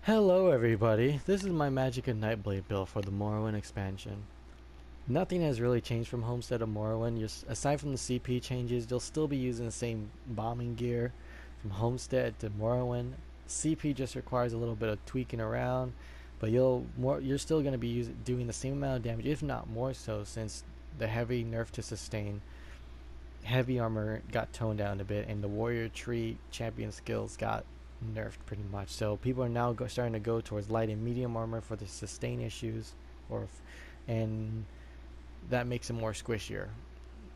Hello everybody, this is my Magicka Nightblade build for the Morrowind expansion. Nothing has really changed from Homestead to Morrowind, just aside from the CP changes, you'll still be using the same bombing gear from Homestead to Morrowind. CP just requires a little bit of tweaking around, but you're still going to be doing the same amount of damage, if not more so, since the heavy nerf to sustain. Heavy armor got toned down a bit, and the warrior tree champion skills got nerfed pretty much. So people are now starting to go towards light and medium armor for the sustain issues, and that makes it more squishier.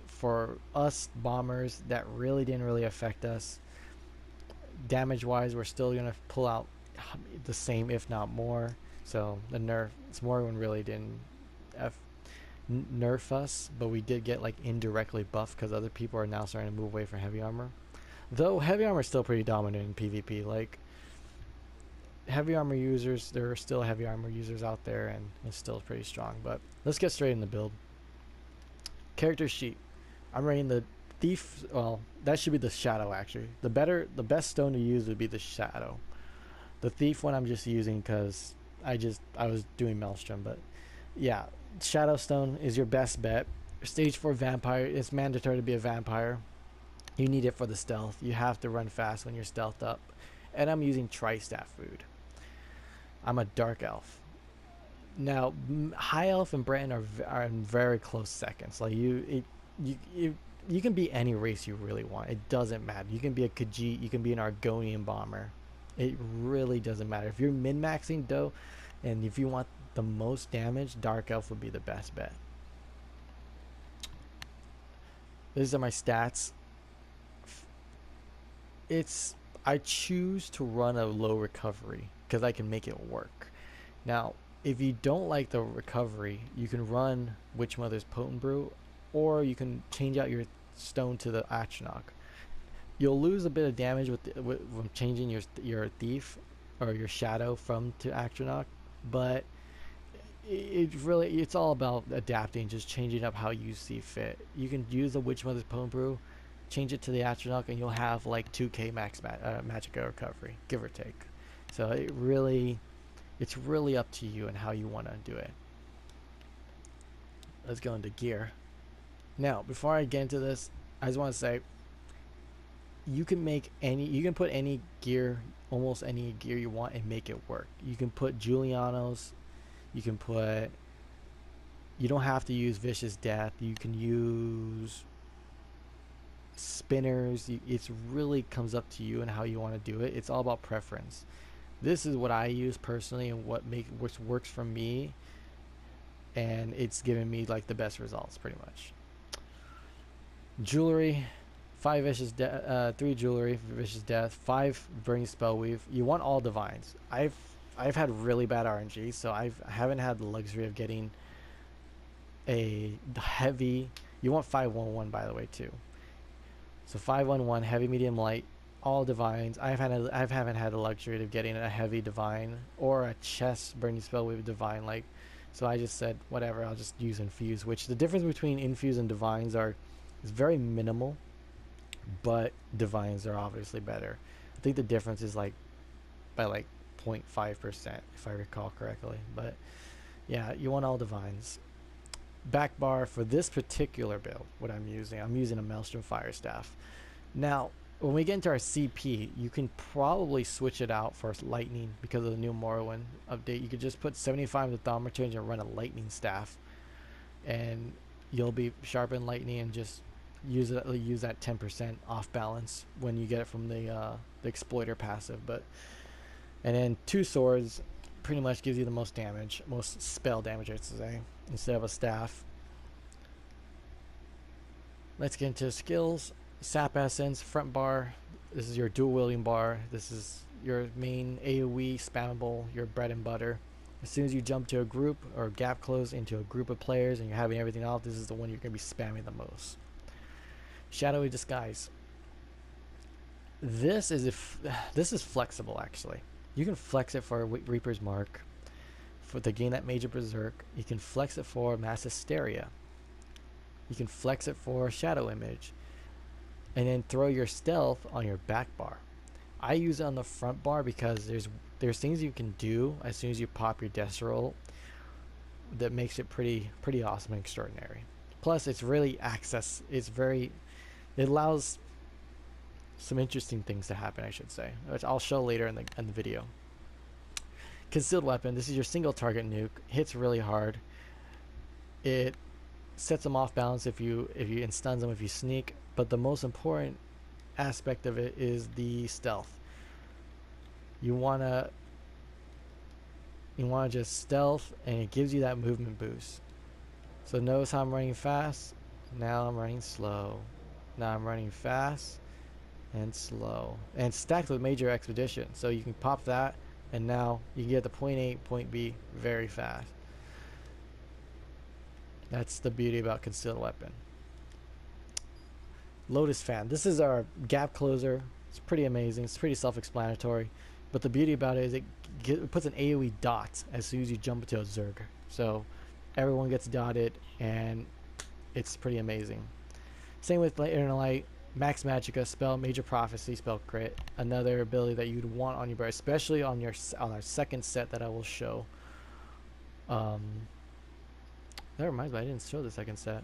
For us bombers, that didn't really affect us. Damage wise, we're still gonna pull out the same, if not more. So the nerf, Morrowind really didn't nerf us, but we did get like indirectly buffed because other people are now starting to move away from heavy armor. Though heavy armor is still pretty dominant in PvP. Like heavy armor users, there are still heavy armor users out there, and it's still pretty strong. But let's get straight in the build. Character sheet. I'm running the thief. Well, that should be the shadow actually. The best stone to use would be the shadow. The thief one I'm just using because I was doing Maelstrom, but yeah, shadow stone is your best bet. Stage 4 vampire. It's mandatory to be a vampire. You need it for the stealth. You have to run fast when you're stealthed up. And I'm using tri-staff food. I'm a dark elf. Now, high elf and Breton are in very close seconds. Like you can be any race you really want. It doesn't matter. You can be a Khajiit. You can be an Argonian bomber. It really doesn't matter. If you're min-maxing though, and if you want the most damage, dark elf would be the best bet. These are my stats. I choose to run a low recovery because I can make it work. Now, if you don't like the recovery, you can run Witch Mother's Potent Brew, or you can change out your stone to the Atronach. You'll lose a bit of damage with changing your thief or your shadow from to Atronach, but it's all about adapting, just changing up how you see fit. You can use the Witch Mother's Potent Brew, change it to the Atronach, and you'll have like 2k max Magicka recovery, give or take. So it's really up to you and how you want to do it. Let's go into gear. Now, before I get into this, I just want to say you can put any gear, almost any gear you want, and make it work. You can put Julianos. You don't have to use Vicious Death. You can use spinners. It really comes up to you and how you want to do it. It's all about preference. This is what I use personally and which works for me, and it's given me like the best results pretty much. Jewelry, 5 vicious 3 jewelry, vicious death, 5 burning spellweave. You want all divines. I've had really bad RNG, so I haven't had the luxury of getting a heavy. You want 511 by the way too. So 511 heavy, medium, light, all divines. I haven't had the luxury of getting a heavy divine or a chest burning spellweave divine. Like, so I just said whatever. I'll just use infuse. Which the difference between infuse and divines is very minimal, but divines are obviously better. I think the difference is like by like 0.5% if I recall correctly. But yeah, you want all divines. Back bar for this particular build, what I'm using a Maelstrom Fire Staff. Now, when we get into our CP, you can probably switch it out for lightning because of the new Morrowind update. You could just put 75 with Thaumaturge and run a lightning staff, and you'll be sharp in lightning and just use that 10% off balance when you get it from the exploiter passive. And then 2 swords pretty much gives you the most damage, most spell damage I should say, instead of a staff. Let's get into skills. Sap Essence, front bar. This is your dual wielding bar. This is your main AoE spammable, your bread and butter. As soon as you jump to a group or gap close into a group of players and you're having everything off, this is the one you're going to be spamming the most. Shadowy Disguise. This is flexible actually. You can flex it for Reaper's Mark to gain that major berserk. You can flex it for Mass Hysteria. You can flex it for Shadow Image, and then throw your stealth on your back bar. I use it on the front bar because there's things you can do as soon as you pop your death roll that makes it pretty awesome and extraordinary. Plus, it's really access. It allows some interesting things to happen, I should say, which I'll show later in the video. Concealed weapon. This is your single target nuke. Hits really hard. It sets them off balance if you and stuns them if you sneak. But the most important aspect of it is the stealth. You wanna just stealth, and it gives you that movement boost. So notice how I'm running fast. Now I'm running slow. Now I'm running fast and slow. And it's stacked with major expedition, so you can pop that, and now you can get the point A, point B very fast. That's the beauty about concealed weapon. Lotus fan. This is our gap closer. It's pretty amazing. It's pretty self-explanatory. But the beauty about it is it puts an AoE dot as soon as you jump into a Zerg. So everyone gets dotted, and it's pretty amazing. Same with Inner Light. Max Magicka, spell major prophecy, spell crit. Another ability that you'd want on your bar, especially on our second set that I will show. That reminds me, I didn't show the second set.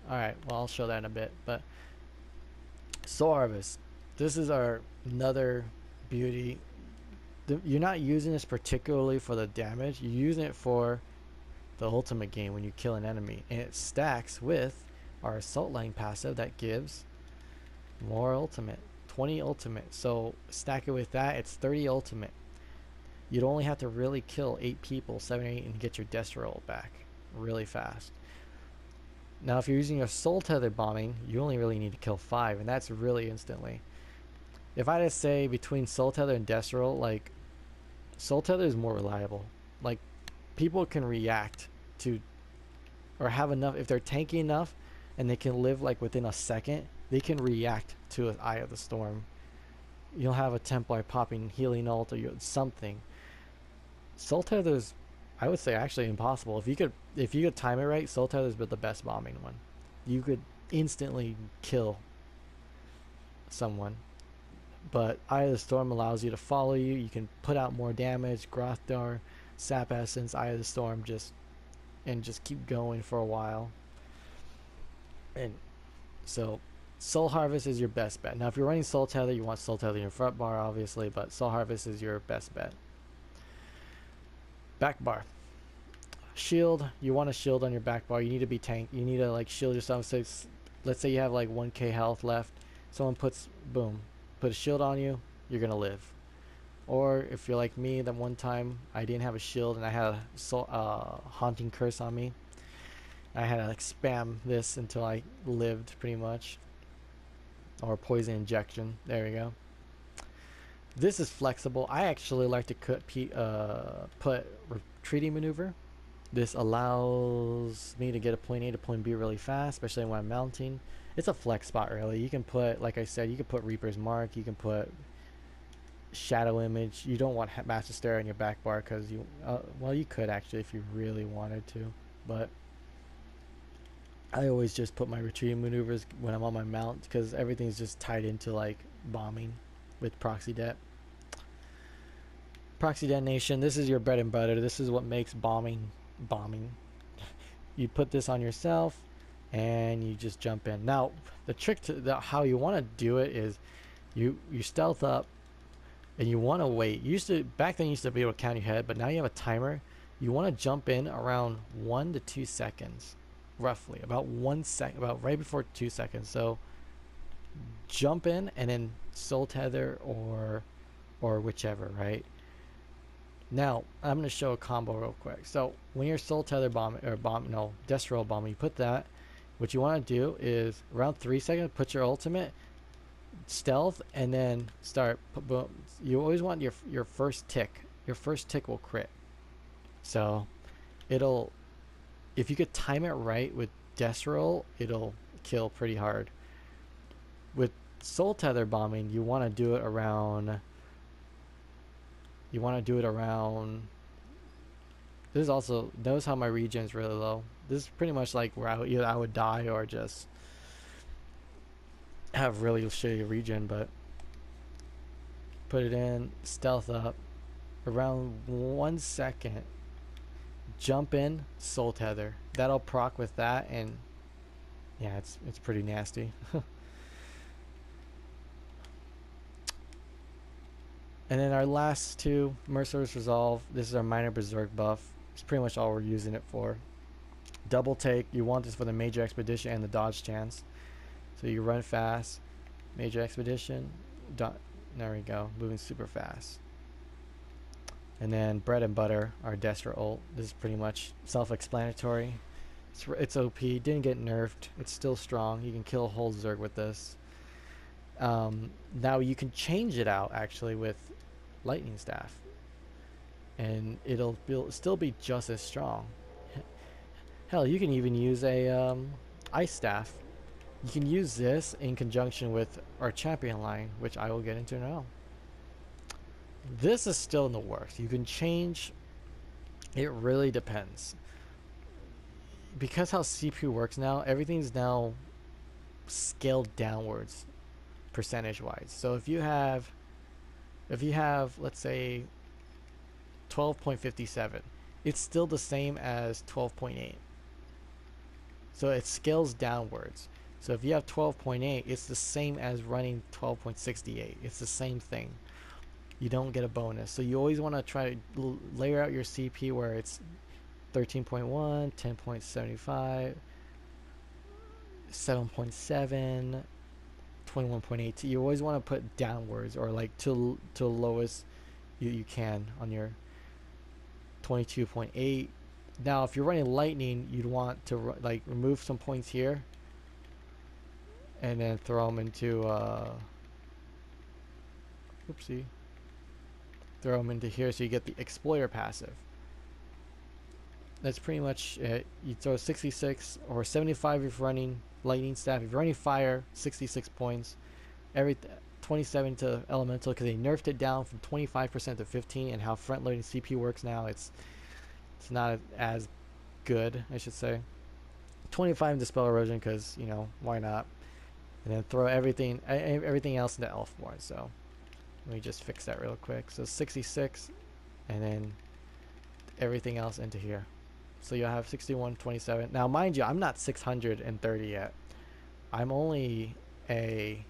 Alright, well, I'll show that in a bit. But Soul Harvest. This is our another beauty. You're not using this particularly for the damage. You're using it for the ultimate game when you kill an enemy. And it stacks with our Assault Line passive that gives more ultimate. 20 ultimate. So stack it with that, it's 30 ultimate. You'd only have to really kill 8 people, 7 or 8, and get your death roll back really fast. Now if you're using your soul tether bombing, you only really need to kill 5, and that's really instantly. If I just say between soul tether and death roll, like soul tether is more reliable. Like people can react to or have enough, if they're tanky enough and they can live like within a second, they can react to an Eye of the Storm. You'll have a Templar popping healing ult or something. Soul Tether's, I would say, actually impossible. If you could time it right, Soul Tether's been the best bombing one. You could instantly kill someone. But Eye of the Storm allows you to follow you. You can put out more damage. Grothdar, Sap Essence, Eye of the Storm, just keep going for a while. And so Soul Harvest is your best bet. Now if you're running Soul Tether, you want Soul Tether in your front bar obviously, but Soul Harvest is your best bet. Back bar. Shield, you want a shield on your back bar. You need to be tank. You need to like shield yourself. So let's say you have like 1k health left. Someone put a shield on you, you're gonna live. Or if you're like me, that one time I didn't have a shield and I had a haunting curse on me. I had to like spam this until I lived pretty much. Or poison injection. There we go. This is flexible. I actually like to put retreating maneuver. This allows me to get a point A to point B really fast, especially when I'm mounting. It's a flex spot really. You can put, like I said, you can put Reaper's Mark. You can put Shadow Image. You don't want Master Stare on your back bar because well, you could actually if you really wanted to, but I always just put my retreating maneuvers when I'm on my mount because everything's just tied into like bombing with proxy det. Proxy detonation, this is your bread and butter. This is what makes bombing. You put this on yourself and you just jump in. Now the trick to how you want to do it is you stealth up and you want to wait. Back then you used to be able to count your head, but now you have a timer. You want to jump in around 1 to 2 seconds. Roughly about 1 second, about right before 2 seconds. So jump in and then soul tether or whichever, right? Now I'm going to show a combo real quick. So when you're soul tether death roll bomb, you put that. What you want to do is around 3 seconds, put your ultimate, stealth, and then start. Boom. You always want your first tick. Your first tick will crit. So it'll. If you could time it right with death roll, it'll kill pretty hard. With soul tether bombing, you want to do it around. This is also, notice how my regen is really low. This is pretty much like where either I would die or just have really shitty regen, but Put it in, stealth up. Around 1 second, jump in, soul tether. That'll proc with that, and yeah, it's pretty nasty. And then our last two, Merciless Resolve. This is our minor berserk buff. It's pretty much all we're using it for. Double take. You want this for the major expedition and the dodge chance. So you run fast, major expedition. There we go, moving super fast. And then bread and butter, our Destra ult. This is pretty much self-explanatory. It's OP. Didn't get nerfed. It's still strong. You can kill a whole Zerg with this. Now you can change it out actually with lightning staff, and it'll still be just as strong. Hell, you can even use a ice staff. You can use this in conjunction with our champion line, which I will get into now. This is still in the works. You can change. It really depends. Because how CPU works now, everything's now scaled downwards percentage wise. So if you have let's say 12.57, it's still the same as 12.8. So it scales downwards. So if you have 12.8, it's the same as running 12.68. It's the same thing. You don't get a bonus. So you always want to try to layer out your CP where it's 13.1, 10.75, 7.7, 21.8. You always want to put downwards, or like to the lowest you can on your 22.8. Now if you're running lightning, you'd want to like remove some points here and then throw them into oopsie, throw them into here so you get the exploiter passive. That's pretty much it. You throw 66 or 75 if you're running lightning staff. If you're running fire, 66 points. 27 to elemental, because they nerfed it down from 25% to 15, and how front loading CP works now, it's not as good, I should say. 25 into spell erosion, because you know, why not? And then throw everything else into Elfborn. So let me just fix that real quick. So 66, and then everything else into here. So you'll have 61, 27. Now mind you, I'm not 630 yet. I'm only a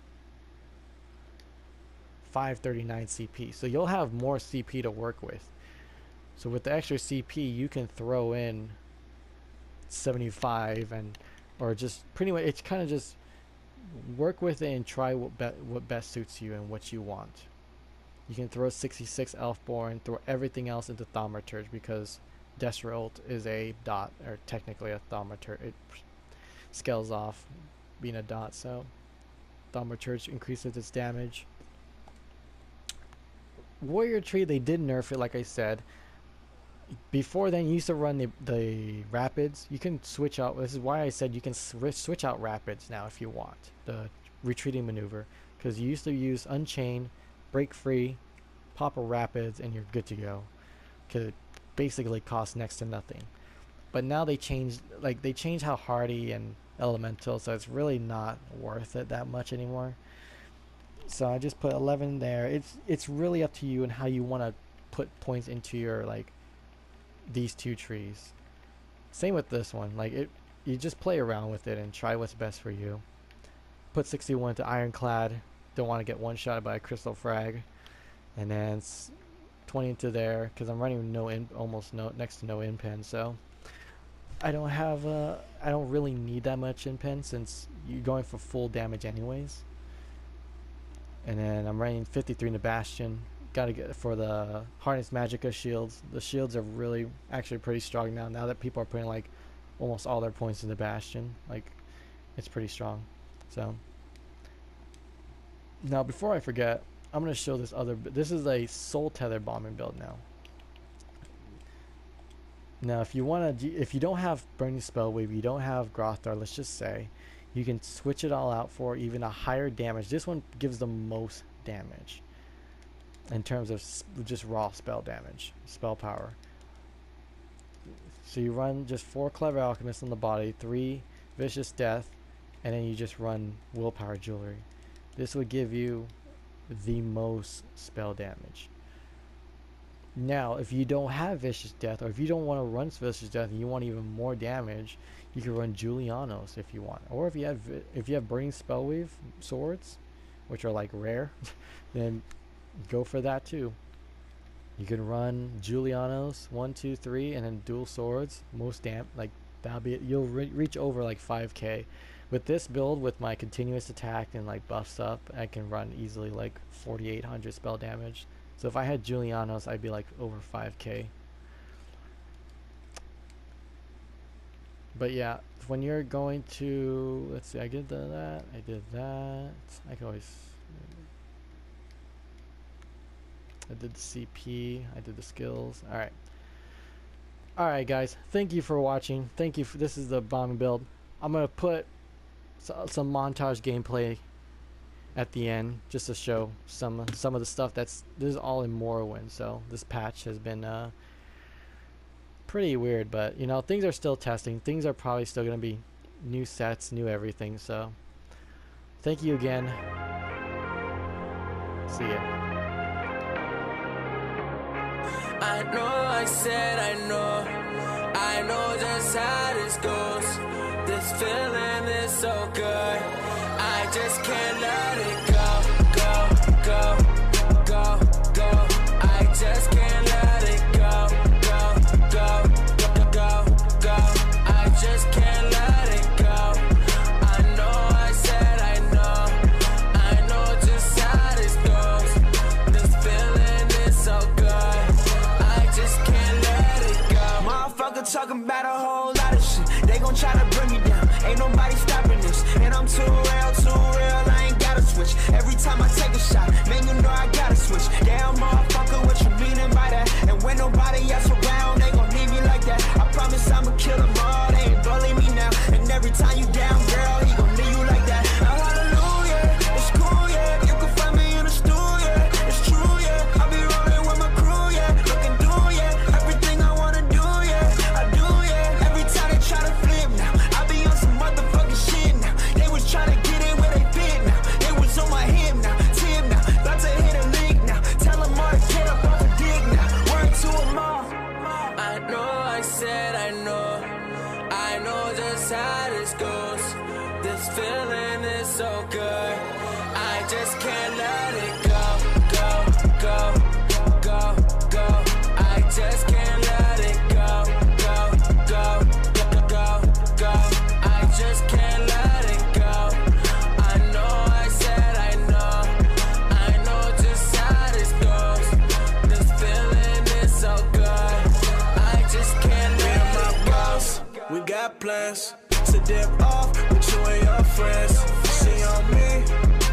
539 CP. So you'll have more CP to work with. So with the extra CP, you can throw in 75 or just pretty much, it's kind of just work with it and try what best suits you and what you want. You can throw 66 Elfborn, throw everything else into Thaumaturge, because Destra ult is a dot, or technically a Thaumaturge. It scales off being a dot, so Thaumaturge increases its damage. Warrior Tree, they did nerf it, like I said. Before then, you used to run the rapids. You can switch out. This is why I said you can switch out rapids now if you want, the retreating maneuver, because you used to use Unchain, break free, pop a rapids, and you're good to go, because it basically costs next to nothing. But now they changed how hardy and elemental, so it's really not worth it that much anymore. So I just put 11 there. It's really up to you and how you want to put points into your these two trees. Same with this one. You just play around with it and try what's best for you. Put 61 to Ironclad. Don't want to get one shot by a crystal frag. And then 20 into there, because I'm running next to no in pen, so I don't really need that much in pen since you're going for full damage anyways. And then I'm running 53 into Bastion. Gotta get for the Harness Magicka shields. The shields are really actually pretty strong now that people are putting almost all their points into Bastion. It's pretty strong. So now before I forget, I'm gonna show this is a soul tether bombing build now. Now if you don't have Burning Spell Wave, you don't have Grothar, let's just say, you can switch it all out for even a higher damage. This one gives the most damage in terms of just raw spell damage, spell power. So you run just 4 Clever Alchemist on the body, 3 Vicious Death, and then you just run Willpower Jewelry. This would give you the most spell damage. Now, if you don't have Vicious Death, or if you don't want to run Vicious Death and you want even more damage, you can run Julianos if you want. Or if you have Burning Spellweave swords, which are like rare, then go for that too. You can run Julianos 1, 2, 3, and then dual swords. Most like that'll be it. You'll reach over like 5k. With this build, with my continuous attack and like buffs up, I can run easily like 4,800 spell damage. So if I had Julianos, I'd be like over 5k. But yeah, when you're going to, let's see, I did that, I did that. I can always, I did the CP, I did the skills. Alright guys, thank you for watching. Thank you this is the bombing build. I'm gonna put some montage gameplay at the end just to show some of the stuff this is all in Morrowind. So this patch has been pretty weird, but you know, things are still testing. Things are probably still gonna be new sets, new everything. So thank you again. See ya. I know I said I know just how this goes. This feeling is so good, I just can't let it go, go, go, go, go. I just can't let it go, go, go, go, go, go. I just can't let it go. I know I said I know just how this goes. This feeling is so good, I just can't let it go. Motherfucker talking about a whole lot of shit. They gon' try to bring me down, ain't nobody stopping this. And I'm too real, I ain't gotta switch. Every time I take a shot, man, you know I gotta switch. Damn, motherfucker, what you meaning by that? And when nobody else around, they gon' leave me like that. I promise I'ma kill them all, they ain't bully me now. And every time you down, girl, he gon' leave you like that. Now, hallelujah, it's cool, yeah. You can find me in the stool, yeah. It's true, yeah. I'll be rolling with my crew, yeah. Looking through, yeah. Everything I wanna do, yeah. I do, yeah. Every time they try to flip now, I be on some motherfucking shit now. They was trying to get in where they fit now. They was on my hip now, tip now. About to hit a leak now. Tell them all to get up off a dig now. Word to them all. I know I said I know just how this goes. This feeling is so good, I just can't let it go, go, go, go, go. I just can't let it go, go, go, go, go, go. I just can't let it go. I know I said I know just how this goes. This feeling is so good, I just can't let it go. We got plans to dip off with you and your friends. She on me,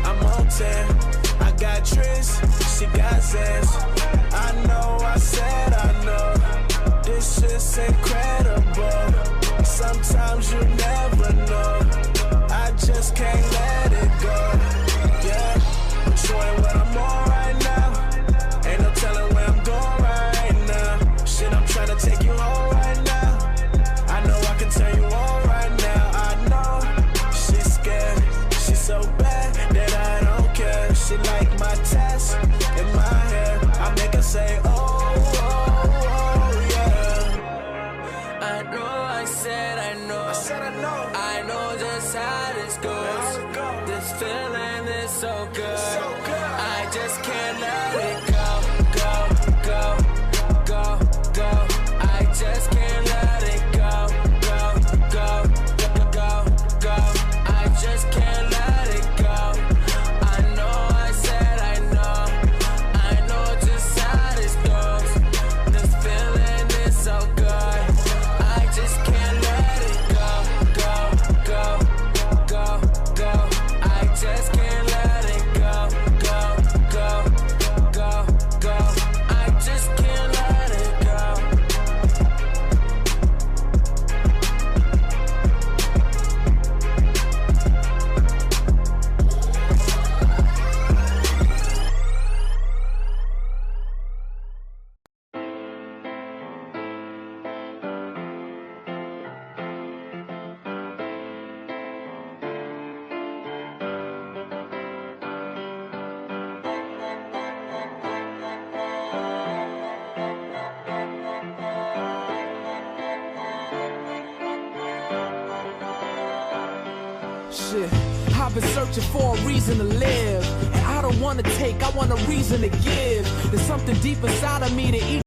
I'm on 10. I got Tris, she got Zans. I know I said I know. This shit's incredible. Sometimes you never know. I just can't let it go. Yeah, but you ain't what I'm on right now. Ain't no telling where I'm going right now. Shit, I'm trying to take you home right now. I know I can turn you on right now. I know she's scared. She's so bad that I don't care. She like my tats in my hair. I'm Shit, I've been searching for a reason to live. And I don't wanna take, I want a reason to give. There's something deep inside of me that